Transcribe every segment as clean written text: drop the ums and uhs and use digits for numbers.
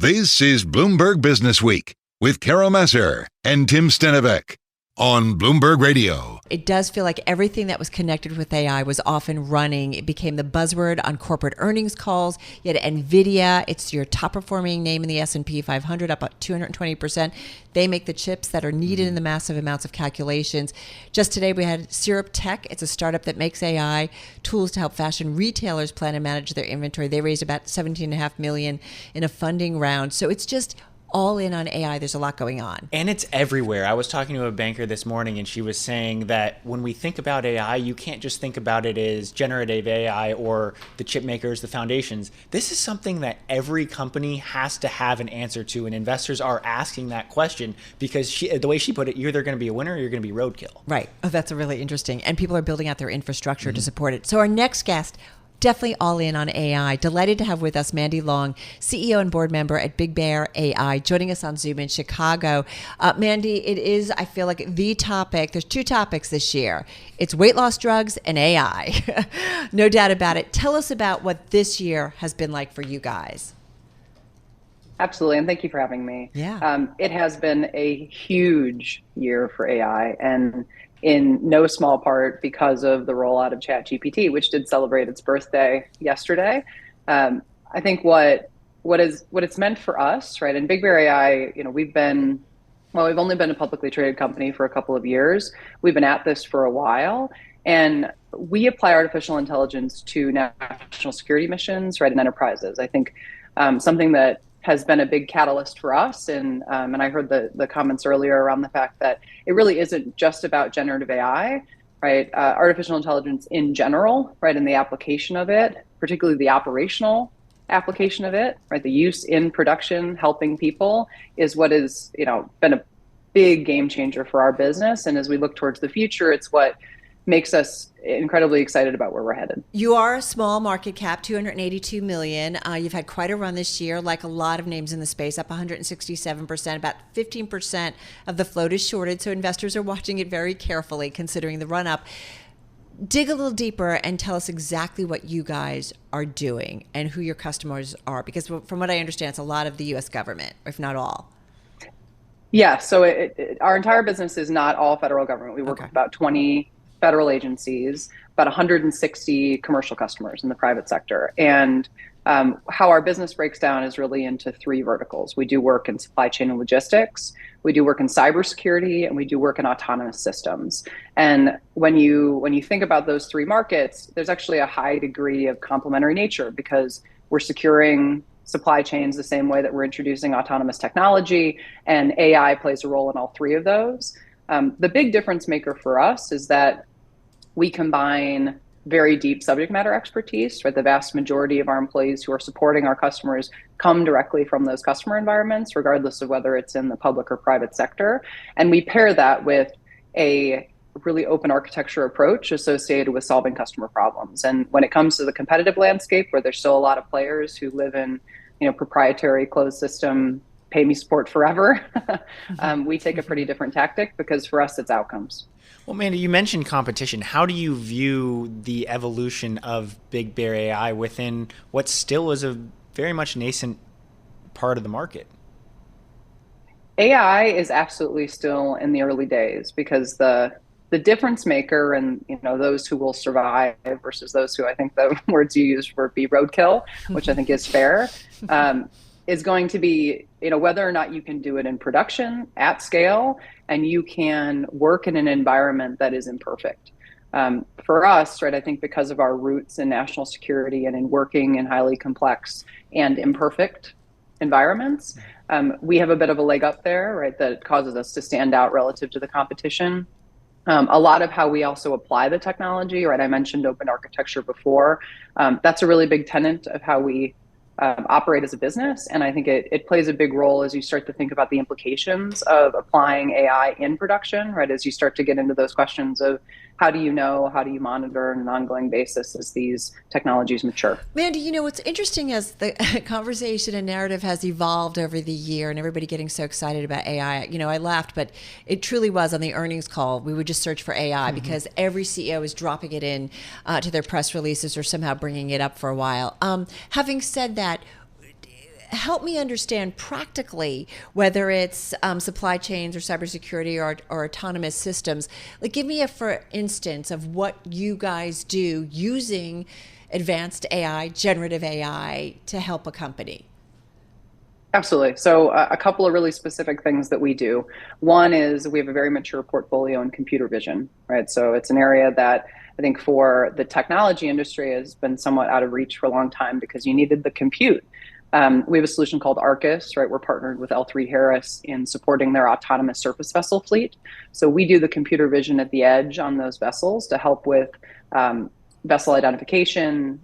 This is Bloomberg Businessweek with Carol Massar and Tim Stenovec on Bloomberg Radio. It does feel like everything that was connected with AI was off and running. It became the buzzword on corporate earnings calls. You had NVIDIA. It's your top performing name in the S&P 500, up about 220%. They make the chips that are needed in the massive amounts of calculations. Just today we had Syrup Tech. It's a startup that makes AI tools to help fashion retailers plan and manage their inventory. They raised about $17.5 million in a funding round. So it's just all in on AI. There's a lot going on. And it's everywhere. I was talking to a banker this morning, and she was saying that when we think about AI, you can't just think about it as generative AI or the chip makers, the foundations. This is something that every company has to have an answer to, and investors are asking that question because the way she put it, you're either going to be a winner or you're going to be roadkill. Right. Oh, that's a really interesting. And people are building out their infrastructure to support it. So our next guest, definitely all in on AI. Delighted to have with us Mandy Long, CEO and board member at Big Bear.AI, joining us on Zoom in Chicago. Mandy, it is, I feel like, the topic. There's two topics this year. It's weight loss drugs and AI. No doubt about it. Tell us about what this year has been like for you guys. Absolutely, and thank you for having me. Yeah. It has been a huge year for AI, and in no small part because of the rollout of ChatGPT, which did celebrate its birthday yesterday. I think what it's meant for us, right? In Big Bear.AI, we've only been a publicly traded company for a couple of years. We've been at this for a while, and we apply artificial intelligence to national security missions, right, and enterprises. I think something that has been a big catalyst for us. And I heard the comments earlier around the fact that it really isn't just about generative AI, right? Artificial intelligence in general, right? And the application of it, particularly the operational application of it, right? The use in production, helping people is what has, been a big game changer for our business. And as we look towards the future, it's what makes us incredibly excited about where we're headed. You are a small market cap, $282 million. You've had quite a run this year, like a lot of names in the space, up 167%. About 15% of the float is shorted, so investors are watching it very carefully, considering the run up. Dig a little deeper and tell us exactly what you guys are doing and who your customers are, because from what I understand, it's a lot of the U.S. government, if not all. Yeah, so our entire business is not all federal government. We work with about 20 federal agencies, about 160 commercial customers in the private sector. And how our business breaks down is really into three verticals. We do work in supply chain and logistics, we do work in cybersecurity, and we do work in autonomous systems. And when you think about those three markets, there's actually a high degree of complementary nature because we're securing supply chains the same way that we're introducing autonomous technology, and AI plays a role in all three of those. The big difference maker for us is that we combine very deep subject matter expertise, right? The vast majority of our employees who are supporting our customers come directly from those customer environments, regardless of whether it's in the public or private sector. And we pair that with a really open architecture approach associated with solving customer problems. And when it comes to the competitive landscape, where there's still a lot of players who live in, proprietary closed system, pay me support forever, we take a pretty different tactic because for us, it's outcomes. Well, Mandy, you mentioned competition. How do you view the evolution of Big Bear.AI within what still is a very much nascent part of the market? AI is absolutely still in the early days because the difference maker and those who will survive versus those who, I think the words you used were be roadkill, which I think is fair, is going to be whether or not you can do it in production at scale and you can work in an environment that is imperfect. For us, right, I think because of our roots in national security and in working in highly complex and imperfect environments, we have a bit of a leg up there, right, that causes us to stand out relative to the competition. A lot of how we also apply the technology, right? I mentioned open architecture before. That's a really big tenet of how we operate as a business. And I think it plays a big role as you start to think about the implications of applying AI in production, right? As you start to get into those questions of how do you monitor on an ongoing basis as these technologies mature? Mandy, what's interesting as the conversation and narrative has evolved over the year and everybody getting so excited about AI, I laughed, but it truly was on the earnings call. We would just search for AI because every CEO is dropping it in to their press releases or somehow bringing it up for a while. Having said that, help me understand practically whether it's supply chains or cybersecurity or autonomous systems. Like, give me for instance of what you guys do using advanced AI, generative AI, to help a company. Absolutely. So a couple of really specific things that we do. One is we have a very mature portfolio in computer vision, right? So it's an area that I think for the technology industry has been somewhat out of reach for a long time because you needed the compute. We have a solution called Arcus, right? We're partnered with L3 Harris in supporting their autonomous surface vessel fleet. So we do the computer vision at the edge on those vessels to help with vessel identification,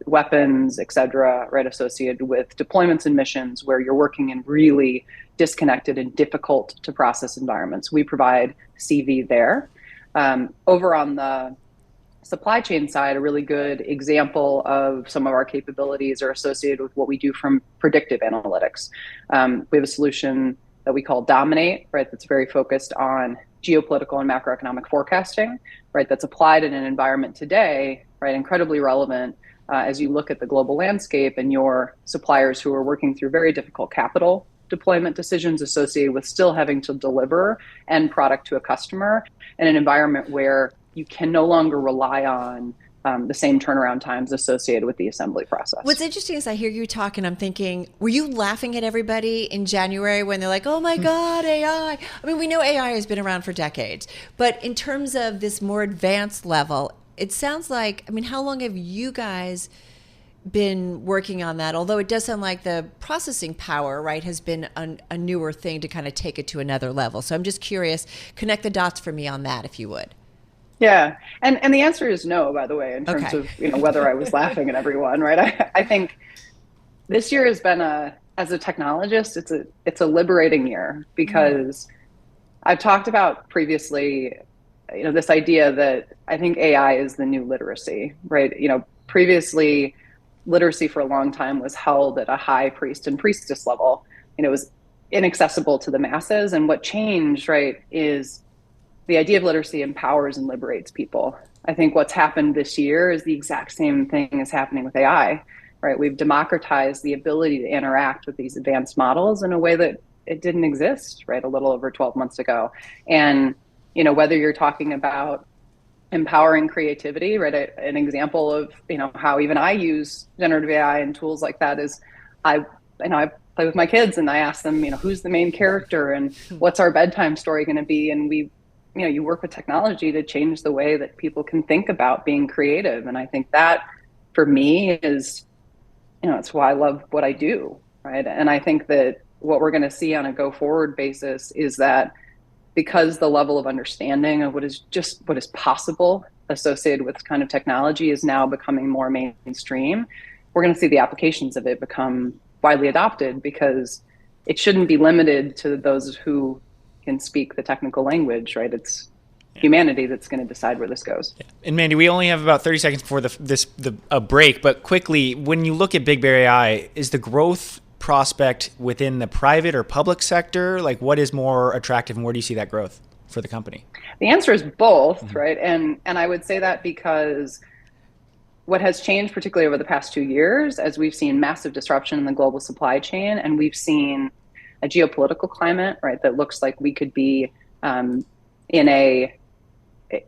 weapons, et cetera, right, associated with deployments and missions where you're working in really disconnected and difficult to process environments. We provide CV there. Over on the supply chain side, a really good example of some of our capabilities are associated with what we do from predictive analytics. We have a solution that we call Dominate, right, that's very focused on geopolitical and macroeconomic forecasting, right, that's applied in an environment today, right, incredibly relevant as you look at the global landscape and your suppliers who are working through very difficult capital deployment decisions associated with still having to deliver end product to a customer in an environment where you can no longer rely on the same turnaround times associated with the assembly process. What's interesting is I hear you talk and I'm thinking, were you laughing at everybody in January when they're like, oh my God, AI? I mean, we know AI has been around for decades, but in terms of this more advanced level, it sounds like, I mean, how long have you guys been working on that? Although it does sound like the processing power, right, has been a newer thing to kind of take it to another level. So I'm just curious, connect the dots for me on that, if you would. Yeah, and the answer is no, by the way, in terms of whether I was laughing at everyone, right? I think this year has been as a technologist, it's a liberating year because I've talked about previously, this idea that I think AI is the new literacy, right? Previously literacy for a long time was held at a high priest and priestess level. It was inaccessible to the masses, and what changed, right, is the idea of literacy empowers and liberates people. I think what's happened this year is the exact same thing is happening with AI, right? We've democratized the ability to interact with these advanced models in a way that it didn't exist, right, a little over 12 months ago. And, whether you're talking about empowering creativity, right, an example of, how even I use generative AI and tools like that is I play with my kids and I ask them, who's the main character and what's our bedtime story going to be? And you work with technology to change the way that people can think about being creative. And I think that for me is, it's why I love what I do, right? And I think that what we're going to see on a go forward basis is that because the level of understanding of what is possible associated with this kind of technology is now becoming more mainstream, we're going to see the applications of it become widely adopted because it shouldn't be limited to those who can speak the technical language, right? It's humanity that's going to decide where this goes. Yeah. And Mandy, we only have about 30 seconds before a break, but quickly, when you look at Big Bear.AI, is the growth prospect within the private or public sector? Like, what is more attractive and where do you see that growth for the company? The answer is both, right? And I would say that because what has changed, particularly over the past 2 years, as we've seen massive disruption in the global supply chain, and we've seen a geopolitical climate, right, that looks like we could be in a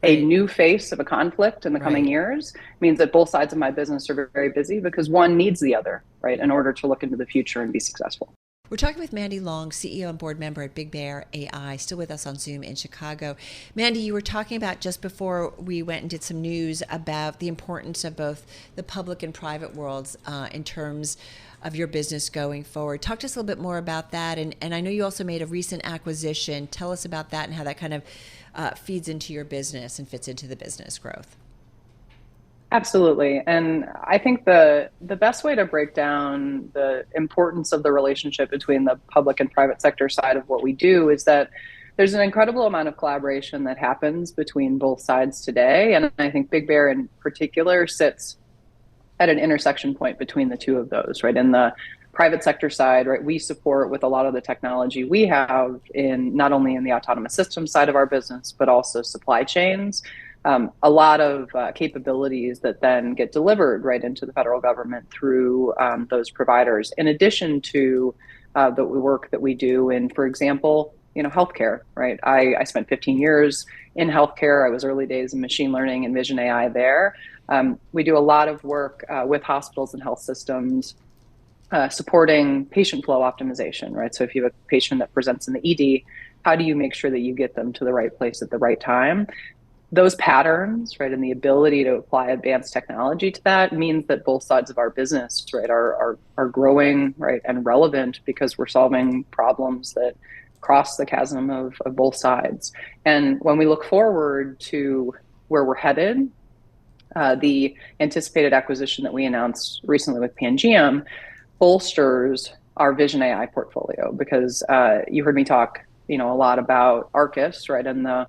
new face of a conflict in the coming years, means that both sides of my business are very busy because one needs the other, right, in order to look into the future and be successful. We're talking with Mandy Long, CEO and board member at Big Bear.AI, still with us on Zoom in Chicago. Mandy, you were talking about just before we went and did some news about the importance of both the public and private worlds in terms of your business going forward. Talk to us a little bit more about that. And I know you also made a recent acquisition. Tell us about that and how that kind of feeds into your business and fits into the business growth. Absolutely. And I think the best way to break down the importance of the relationship between the public and private sector side of what we do is that there's an incredible amount of collaboration that happens between both sides today. And I think Big Bear in particular sits at an intersection point between the two of those, right? In the private sector side, right, we support with a lot of the technology we have in not only in the autonomous systems side of our business, but also supply chains. a lot of capabilities that then get delivered right into the federal government through those providers, in addition to the work that we do in, for example, healthcare, right? I spent 15 years in healthcare. I was early days in machine learning and vision AI there. We do a lot of work with hospitals and health systems supporting patient flow optimization, right? So if you have a patient that presents in the ED, how do you make sure that you get them to the right place at the right time? Those patterns, right, and the ability to apply advanced technology to that means that both sides of our business, right, are growing, right, and relevant because we're solving problems that cross the chasm of both sides. And when we look forward to where we're headed, the anticipated acquisition that we announced recently with Pangiam bolsters our vision AI portfolio, because you heard me talk a lot about Arcus, right, and the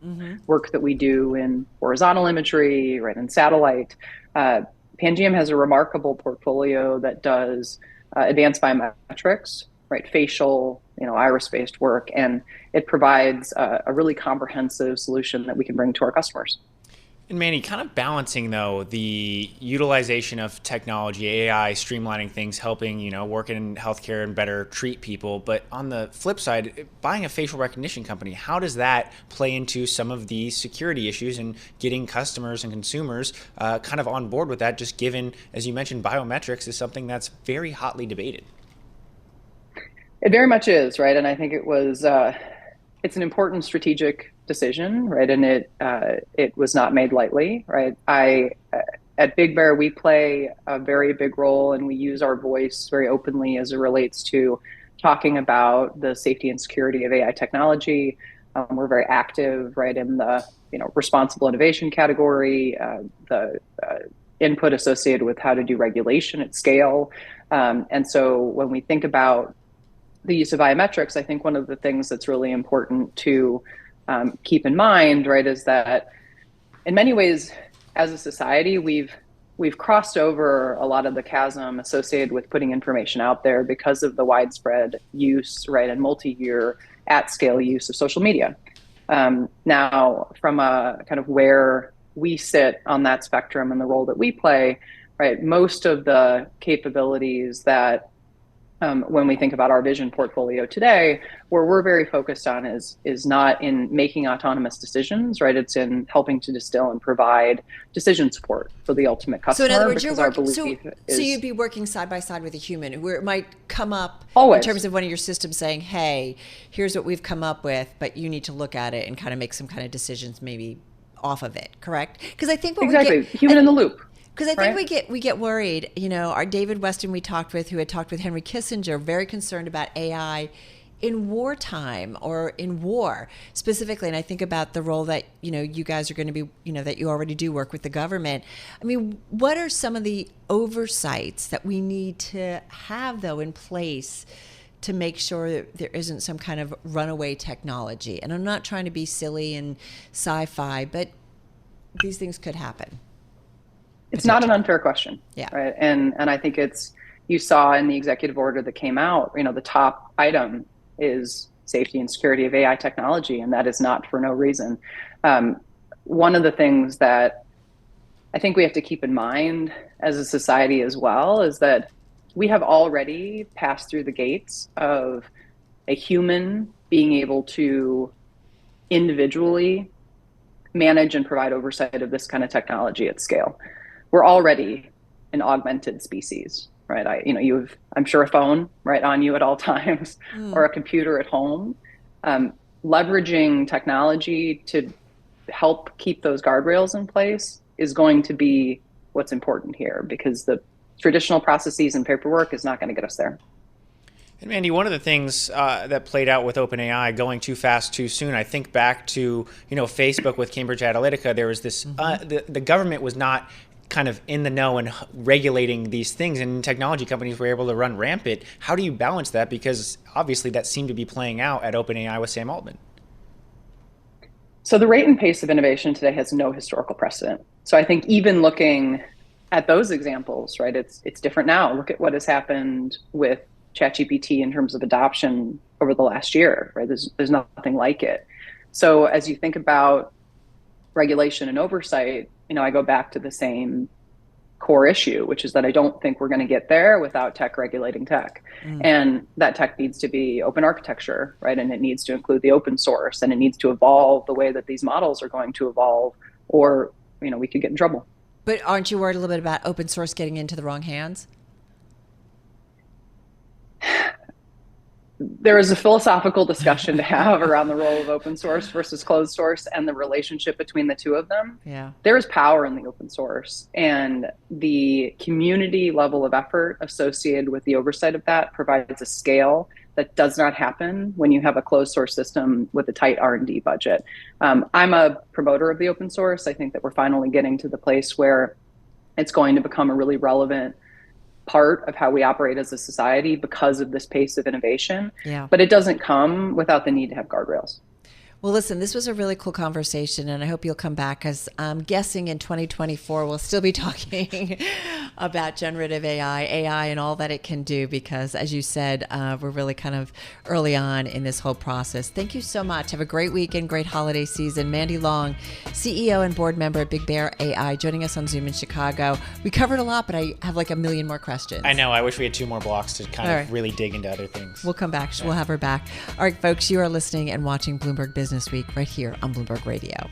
work that we do in horizontal imagery, right, and satellite. Pangiam has a remarkable portfolio that does advanced biometrics, right, facial, iris-based work, and it provides a really comprehensive solution that we can bring to our customers. And Mandy, kind of balancing though the utilization of technology, AI, streamlining things, helping work in healthcare and better treat people. But on the flip side, buying a facial recognition company, how does that play into some of the security issues and getting customers and consumers kind of on board with that? Just given, as you mentioned, biometrics is something that's very hotly debated. It very much is, right? And I think it's an important strategic decision, right? And it was not made lightly, right? At Big Bear, we play a very big role, and we use our voice very openly as it relates to talking about the safety and security of AI technology. We're very active, right, in the responsible innovation category, the input associated with how to do regulation at scale. And so when we think about the use of biometrics, I think one of the things that's really important to keep in mind, right, is that in many ways, as a society, we've crossed over a lot of the chasm associated with putting information out there because of the widespread use, right, and multi-year at-scale use of social media. Now, from a kind of where we sit on that spectrum and the role that we play, right, most of the capabilities that when we think about our vision portfolio today, where we're very focused on is not in making autonomous decisions, right? It's in helping to distill and provide decision support for the ultimate customer. So in other words, so you'd be working side by side with a human, where it might come up always in terms of one of your systems saying, hey, here's what we've come up with, but you need to look at it and kind of make some kind of decisions maybe off of it, correct? Because I think human in the loop. Because I think we get worried. Our David Weston we talked with, who had talked with Henry Kissinger, very concerned about AI in wartime or in war specifically. And I think about the role that you guys are going to be, that you already do work with the government. I mean, what are some of the oversights that we need to have though in place to make sure that there isn't some kind of runaway technology? And I'm not trying to be silly and sci-fi, but these things could happen. It's not an unfair question, yeah. Right? And I think you saw in the executive order that came out, the top item is safety and security of AI technology, and that is not for no reason. One of the things that I think we have to keep in mind as a society as well is that we have already passed through the gates of a human being able to individually manage and provide oversight of this kind of technology at scale. We're already an augmented species, right? You have, I'm sure, a phone right on you at all times, or a computer at home. Leveraging technology to help keep those guardrails in place is going to be what's important here, because the traditional processes and paperwork is not going to get us there. And Mandy, one of the things that played out with OpenAI going too fast too soon, I think back to Facebook with Cambridge Analytica. There was this the government was not kind of in the know and regulating these things, and technology companies were able to run rampant. How do you balance that? Because obviously that seemed to be playing out at OpenAI with Sam Altman. So the rate and pace of innovation today has no historical precedent. So I think even looking at those examples, right, it's different now. Look at what has happened with ChatGPT in terms of adoption over the last year, right? There's nothing like it. So as you think about regulation and oversight, I go back to the same core issue, which is that I don't think we're going to get there without tech regulating tech. And that tech needs to be open architecture, right? And it needs to include the open source, and it needs to evolve the way that these models are going to evolve, or, we could get in trouble. But aren't you worried a little bit about open source getting into the wrong hands? There is a philosophical discussion to have around the role of open source versus closed source and the relationship between the two of them. Yeah. There is power in the open source, and the community level of effort associated with the oversight of that provides a scale that does not happen when you have a closed source system with a tight R&D budget. I'm a promoter of the open source. I think that we're finally getting to the place where it's going to become a really relevant part of how we operate as a society because of this pace of innovation. Yeah. But it doesn't come without the need to have guardrails. Well, listen, this was a really cool conversation, and I hope you'll come back, because I'm guessing in 2024 we'll still be talking about generative AI and all that it can do, because as you said, we're really kind of early on in this whole process. Thank you so much. Have a great weekend, great holiday season. Mandy Long, CEO and board member at Big Bear.AI, joining us on Zoom in Chicago. We covered a lot, but I have like a million more questions. I know. I wish we had 2 more blocks to kind of really dig into other things. We'll come back. We'll have her back. All right, folks, you are listening and watching Bloomberg Businessweek right here on Bloomberg Radio.